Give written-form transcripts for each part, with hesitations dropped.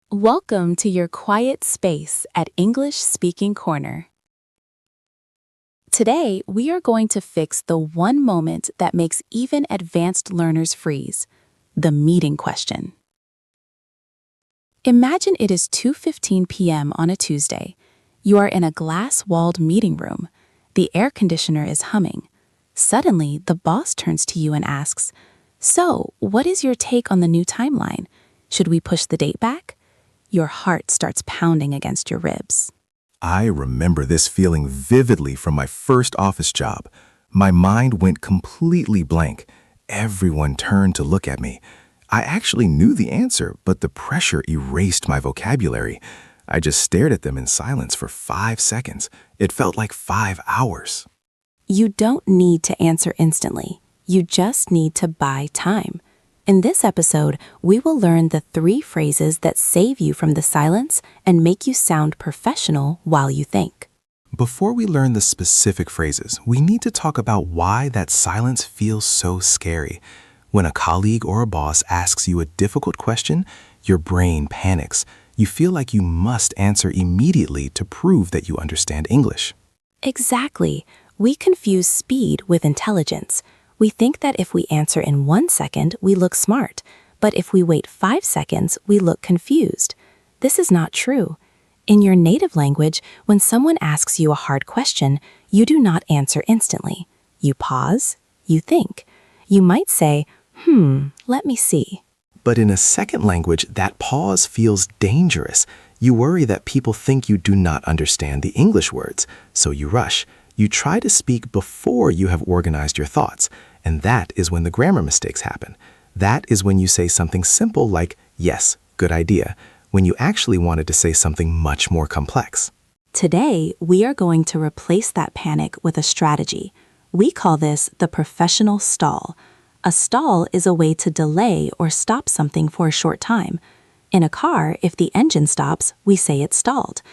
Welcome to your quiet space at English Speaking Corner. Today, we are going to fix the one moment that makes even advanced learners freeze, the meeting question. Imagine it is 2:15 p.m. on a Tuesday. You are in a glass-walled meeting room. The air conditioner is humming. Suddenly, the boss turns to you and asks, "So, what is your take on the new timeline? Should we push the date back?" Your heart starts pounding against your ribs. I remember this feeling vividly from my first office job. My mind went completely blank. Everyone turned to look at me. I actually knew the answer, but the pressure erased my vocabulary. I just stared at them in silence for 5 seconds. It felt like 5 hours. You don't need to answer instantly. You just need to buy time. In this episode, we will learn the 3 phrases that save you from the silence and make you sound professional while you think. Before we learn the specific phrases, we need to talk about why that silence feels so scary. When a colleague or a boss asks you a difficult question, your brain panics. You feel like you must answer immediately to prove that you understand English. Exactly. We confuse speed with intelligence. We think that if we answer in 1 second, we look smart, but if we wait 5 seconds, we look confused. This is not true. In your native language, when someone asks you a hard question, you do not answer instantly. You pause, you think. You might say, let me see. But in a second language, that pause feels dangerous. You worry that people think you do not understand the English words, so you rush. You try to speak before you have organized your thoughts, and that is when the grammar mistakes happen. That is when you say something simple like, "Yes, good idea," when you actually wanted to say something much more complex. Today, we are going to replace that panic with a strategy. We call this the professional stall. A stall is a way to delay or stop something for a short time. In a car, if the engine stops, we say it's stalled.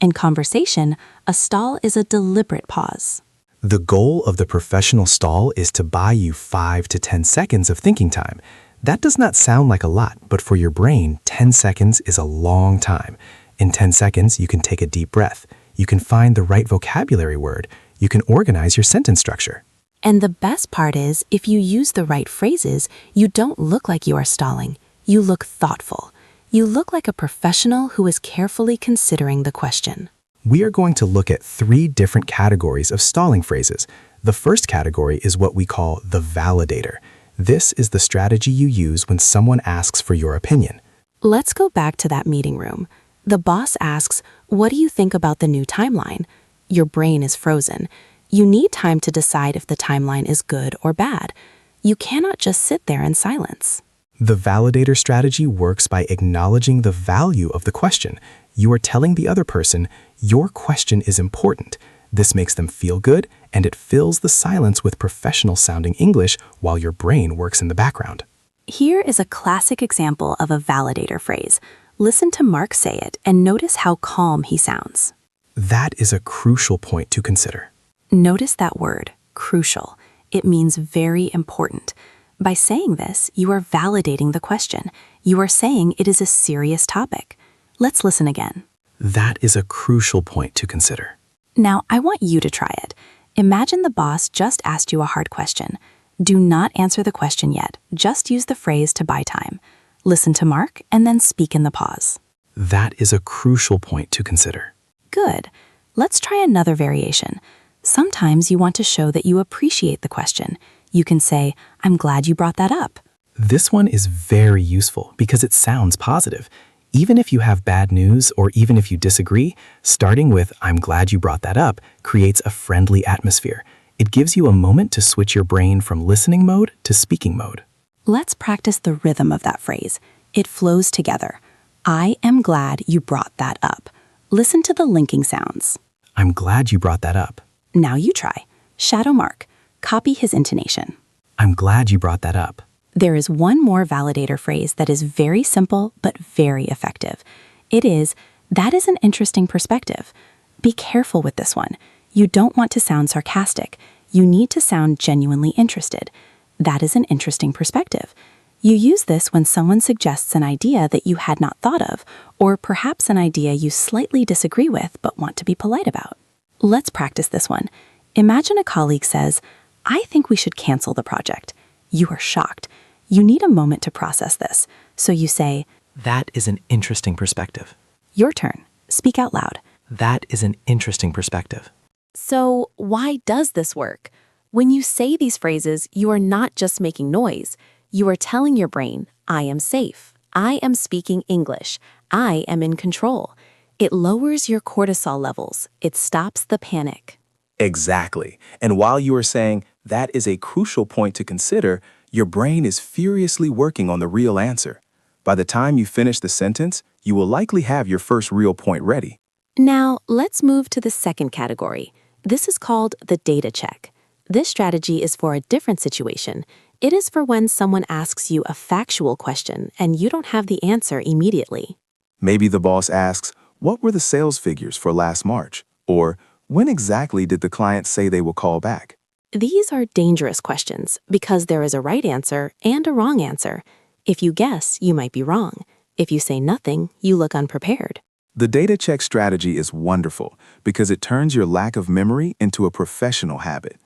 In conversation, a stall is a deliberate pause. The goal of the professional stall is to buy you 5 to 10 seconds of thinking time. That does not sound like a lot, but for your brain, 10 seconds is a long time. In 10 seconds, you can take a deep breath. You can find the right vocabulary word. You can organize your sentence structure. And the best part is, if you use the right phrases, you don't look like you are stalling. You look thoughtful. You look like a professional who is carefully considering the question. We are going to look at 3 different categories of stalling phrases. The first category is what we call the validator. This is the strategy you use when someone asks for your opinion. Let's go back to that meeting room. The boss asks, "What do you think about the new timeline?" Your brain is frozen. You need time to decide if the timeline is good or bad. You cannot just sit there in silence. The validator strategy works by acknowledging the value of the question. You are telling the other person, your question is important. This makes them feel good, and it fills the silence with professional-sounding English while your brain works in the background. Here is a classic example of a validator phrase. Listen to Mark say it and notice how calm he sounds. That is a crucial point to consider. Notice that word, crucial. It means very important. By saying this, you are validating the question. You are saying it is a serious topic. Let's listen again. That is a crucial point to consider. Now, I want you to try it. Imagine the boss just asked you a hard question. Do not answer the question yet. Just use the phrase to buy time. Listen to Mark and then speak in the pause. That is a crucial point to consider. Good. Let's try another variation. Sometimes you want to show that you appreciate the question. You can say, "I'm glad you brought that up." This one is very useful because it sounds positive. Even if you have bad news or even if you disagree, starting with "I'm glad you brought that up" creates a friendly atmosphere. It gives you a moment to switch your brain from listening mode to speaking mode. Let's practice the rhythm of that phrase. It flows together. I am glad you brought that up. Listen to the linking sounds. I'm glad you brought that up. Now you try. Shadow Mark. Copy his intonation. I'm glad you brought that up. There is one more validator phrase that is very simple but very effective. It is, "That is an interesting perspective." Be careful with this one. You don't want to sound sarcastic. You need to sound genuinely interested. That is an interesting perspective. You use this when someone suggests an idea that you had not thought of, or perhaps an idea you slightly disagree with but want to be polite about. Let's practice this one. Imagine a colleague says, "I think we should cancel the project." You are shocked. You need a moment to process this. So you say, That is an interesting perspective. "Your turn. Speak out loud." That is an interesting perspective. So why does this work? When you say these phrases, you are not just making noise. You are telling your brain, "I am safe. I am speaking English. I am in control." It lowers your cortisol levels. It stops the panic. Exactly. And while you are saying that is a crucial point to consider, your brain is furiously working on the real answer. By the time you finish the sentence, you will likely have your first real point ready. Now, let's move to the second category. This is called the data check. This strategy is for a different situation. It is for when someone asks you a factual question and you don't have the answer immediately. Maybe the boss asks, "What were the sales figures for last March?" Or, "When exactly did the client say they will call back?" These are dangerous questions because there is a right answer and a wrong answer. If you guess, you might be wrong. If you say nothing, you look unprepared. The data check strategy is wonderful because it turns your lack of memory into a professional habit.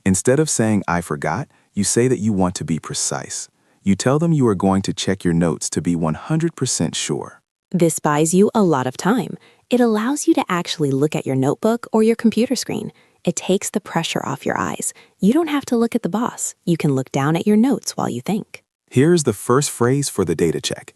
Instead of saying, "I forgot," you say that you want to be precise. You tell them you are going to check your notes to be 100% sure. This buys you a lot of time. It allows you to actually look at your notebook or your computer screen. It takes the pressure off your eyes. You don't have to look at the boss. You can look down at your notes while you think. Here's the first phrase for the data check.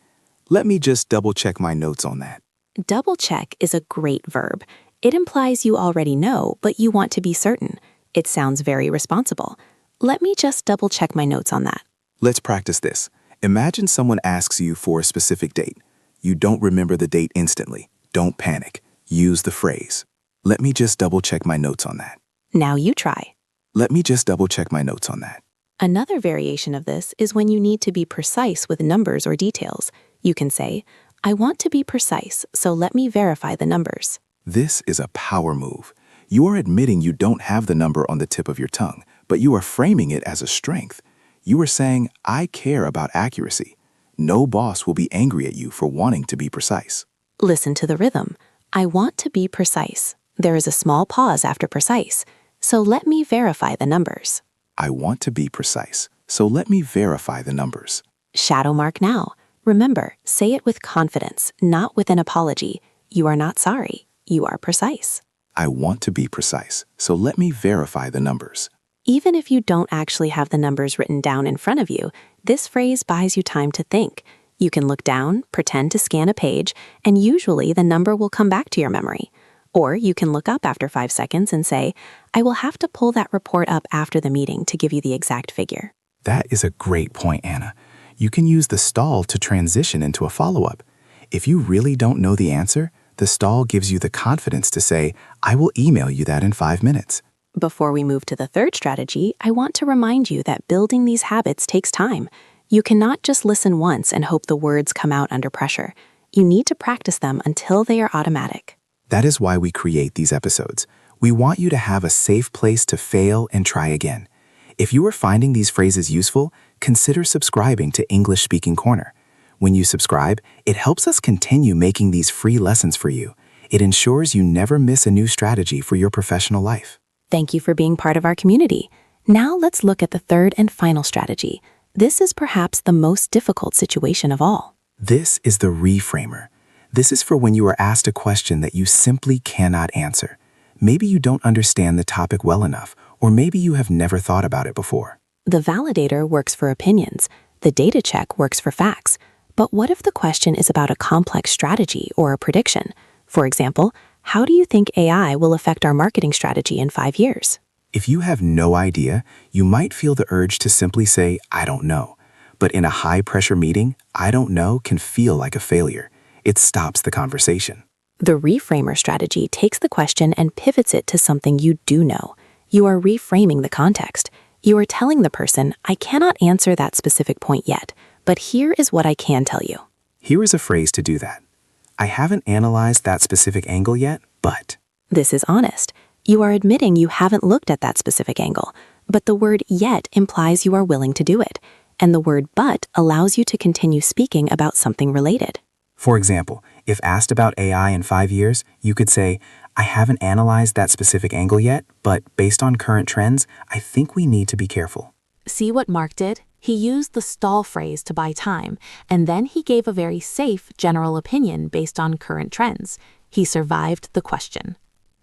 Let me just double check my notes on that. Double check is a great verb. It implies you already know, but you want to be certain. It sounds very responsible. Let me just double check my notes on that. Let's practice this. Imagine someone asks you for a specific date. You don't remember the date instantly. Don't panic. Use the phrase, "Let me just double check my notes on that." Now you try. Let me just double check my notes on that. Another variation of this is when you need to be precise with numbers or details. You can say, "I want to be precise, so let me verify the numbers." This is a power move. You are admitting you don't have the number on the tip of your tongue, but you are framing it as a strength. You are saying, "I care about accuracy." No boss will be angry at you for wanting to be precise. Listen to the rhythm. I want to be precise. There is a small pause after precise. So let me verify the numbers. I want to be precise, so let me verify the numbers. Shadow mark now. Remember, say it with confidence, not with an apology. You are not sorry. You are precise. I want to be precise, so let me verify the numbers. Even if you don't actually have the numbers written down in front of you, this phrase buys you time to think. You can look down, pretend to scan a page, and usually the number will come back to your memory. Or you can look up after 5 seconds and say, "I will have to pull that report up after the meeting to give you the exact figure." That is a great point, Anna. You can use the stall to transition into a follow-up. If you really don't know the answer, the stall gives you the confidence to say, "I will email you that in 5 minutes." Before we move to the third strategy, I want to remind you that building these habits takes time. You cannot just listen once and hope the words come out under pressure. You need to practice them until they are automatic. That is why we create these episodes. We want you to have a safe place to fail and try again. If you are finding these phrases useful, consider subscribing to English Speaking Corner. When you subscribe, it helps us continue making these free lessons for you. It ensures you never miss a new strategy for your professional life. Thank you for being part of our community. Now let's look at the third and final strategy. This is perhaps the most difficult situation of all. This is the reframer. This is for when you are asked a question that you simply cannot answer. Maybe you don't understand the topic well enough, or maybe you have never thought about it before. The validator works for opinions. The data check works for facts. But what if the question is about a complex strategy or a prediction? For example, how do you think AI will affect our marketing strategy in 5 years? If you have no idea, you might feel the urge to simply say, "I don't know." But in a high-pressure meeting, "I don't know" can feel like a failure. It stops the conversation. The reframer strategy takes the question and pivots it to something you do know. You are reframing the context. You are telling the person, "I cannot answer that specific point yet, but here is what I can tell you." Here is a phrase to do that. I haven't analyzed that specific angle yet, but... This is honest. You are admitting you haven't looked at that specific angle, but the word "yet" implies you are willing to do it. and the word but allows you to continue speaking about something related. For example, if asked about AI in 5 years, you could say, I haven't analyzed that specific angle yet, but based on current trends, I think we need to be careful. See what Mark did? He used the stall phrase to buy time, and then he gave a very safe general opinion based on current trends. He survived the question.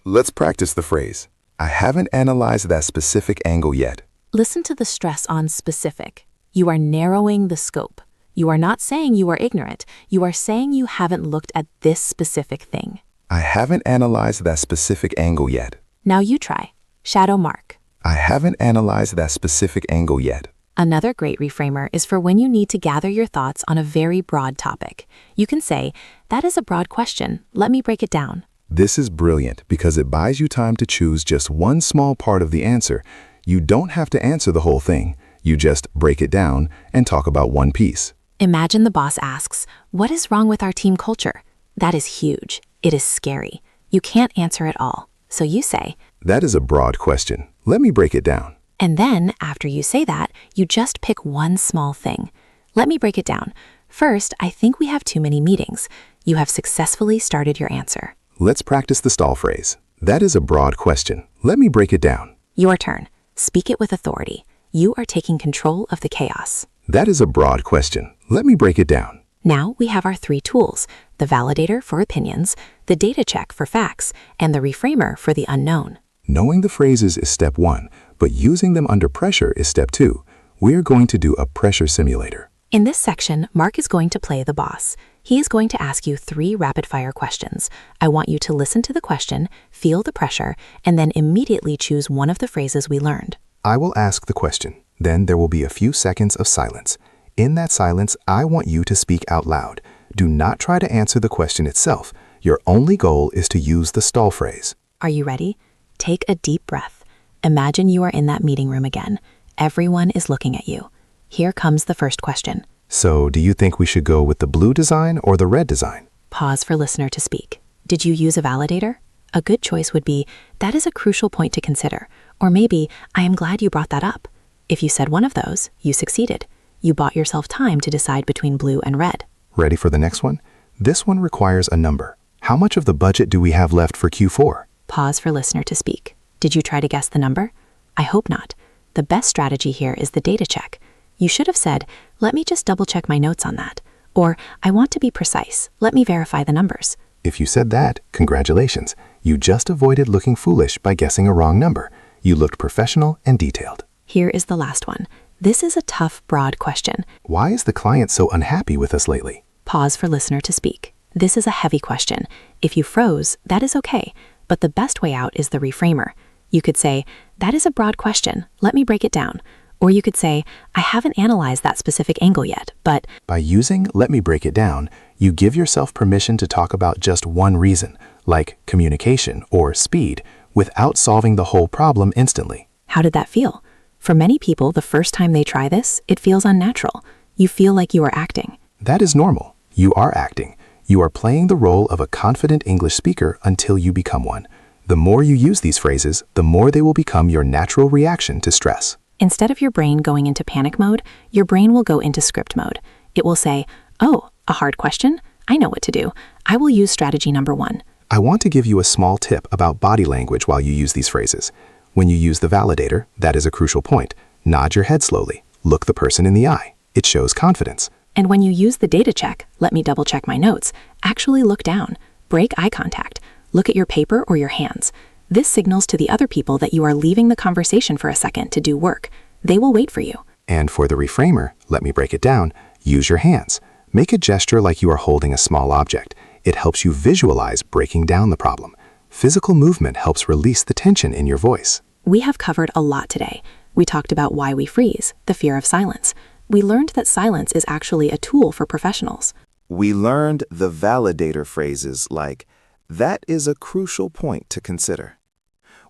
Let's practice the phrase. I haven't analyzed that specific angle yet. Listen to the stress on specific. You are narrowing the scope. You are not saying you are ignorant. You are saying you haven't looked at this specific thing. I haven't analyzed that specific angle yet. Now you try. Shadow Mark. I haven't analyzed that specific angle yet. Another great reframer is for when you need to gather your thoughts on a very broad topic. You can say, that is a broad question. Let me break it down. This is brilliant because it buys you time to choose just one small part of the answer. You don't have to answer the whole thing. You just break it down and talk about one piece. Imagine the boss asks, what is wrong with our team culture? That is huge. It is scary. You can't answer it all. So you say, that is a broad question. Let me break it down. And then, after you say that, you just pick one small thing. Let me break it down. First, I think we have too many meetings. You have successfully started your answer. Let's practice the stall phrase. That is a broad question. Let me break it down. Your turn. Speak it with authority. You are taking control of the chaos. That is a broad question. Let me break it down. Now we have our 3 tools, the validator for opinions, the data check for facts, and the reframer for the unknown. Knowing the phrases is step 1, but using them under pressure is step 2. We're going to do a pressure simulator. In this section, Mark is going to play the boss. He is going to ask you 3 rapid-fire questions. I want you to listen to the question, feel the pressure, and then immediately choose one of the phrases we learned. I will ask the question. Then there will be a few seconds of silence. In that silence, I want you to speak out loud. Do not try to answer the question itself. Your only goal is to use the stall phrase. Are you ready? Take a deep breath. Imagine you are in that meeting room again. Everyone is looking at you. Here comes the first question. So, do you think we should go with the blue design or the red design? Pause for listener to speak. Did you use a validator? A good choice would be, that is a crucial point to consider. Or maybe, I am glad you brought that up. If you said one of those, you succeeded. You bought yourself time to decide between blue and red. Ready for the next one? This one requires a number. How much of the budget do we have left for Q4? Pause for listener to speak. Did you try to guess the number? I hope not. The best strategy here is the data check. You should have said, let me just double check my notes on that. Or, I want to be precise. Let me verify the numbers. If you said that, congratulations. You just avoided looking foolish by guessing a wrong number. You looked professional and detailed. Here is the last one. This is a tough, broad question. Why is the client so unhappy with us lately? Pause for listener to speak. This is a heavy question. If you froze, that is okay. But the best way out is the reframer. You could say, that is a broad question. Let me break it down. Or you could say, I haven't analyzed that specific angle yet, but... By using let me break it down, you give yourself permission to talk about just one reason, like communication or speed, without solving the whole problem instantly. How did that feel? For many people, the first time they try this, it feels unnatural. You feel like you are acting. That is normal. You are acting. You are playing the role of a confident English speaker until you become one. The more you use these phrases, the more they will become your natural reaction to stress. Instead of your brain going into panic mode, your brain will go into script mode. It will say, oh, a hard question? I know what to do. I will use strategy number 1. I want to give you a small tip about body language while you use these phrases. When you use the validator, that is a crucial point. Nod your head slowly. Look the person in the eye. It shows confidence. And when you use the data check, let me double check my notes, actually look down. Break eye contact. Look at your paper or your hands. This signals to the other people that you are leaving the conversation for a second to do work. They will wait for you. And for the reframer, let me break it down, use your hands. Make a gesture like you are holding a small object. It helps you visualize breaking down the problem. Physical movement helps release the tension in your voice. We have covered a lot today. We talked about why we freeze, the fear of silence. We learned that silence is actually a tool for professionals. We learned the validator phrases like, that is a crucial point to consider.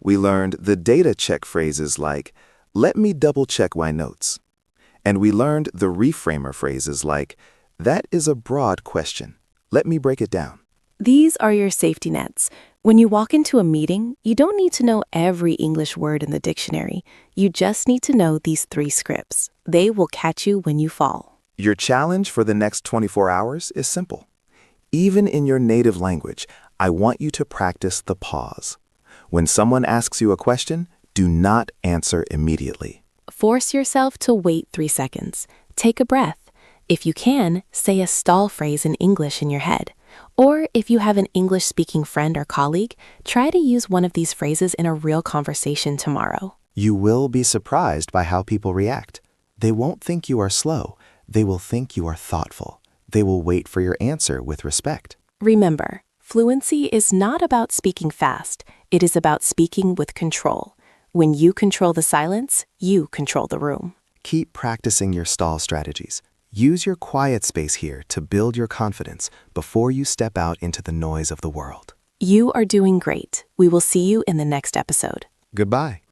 We learned the data check phrases like, let me double check my notes. And we learned the reframer phrases like, that is a broad question. Let me break it down. These are your safety nets. When you walk into a meeting, you don't need to know every English word in the dictionary. You just need to know these 3 scripts: They will catch you when you fall. Your challenge for the next 24 hours is simple. Even in your native language, I want you to practice the pause. When someone asks you a question, do not answer immediately. Force yourself to wait 3 seconds. Take a breath. If you can, say a stall phrase in English in your head. Or if you have an English-speaking friend or colleague, try to use one of these phrases in a real conversation tomorrow. You will be surprised by how people react. They won't think you are slow. They will think you are thoughtful. They will wait for your answer with respect. Remember, fluency is not about speaking fast. It is about speaking with control. When you control the silence, you control the room. Keep practicing your stall strategies. Use your quiet space here to build your confidence before you step out into the noise of the world. You are doing great. We will see you in the next episode. Goodbye.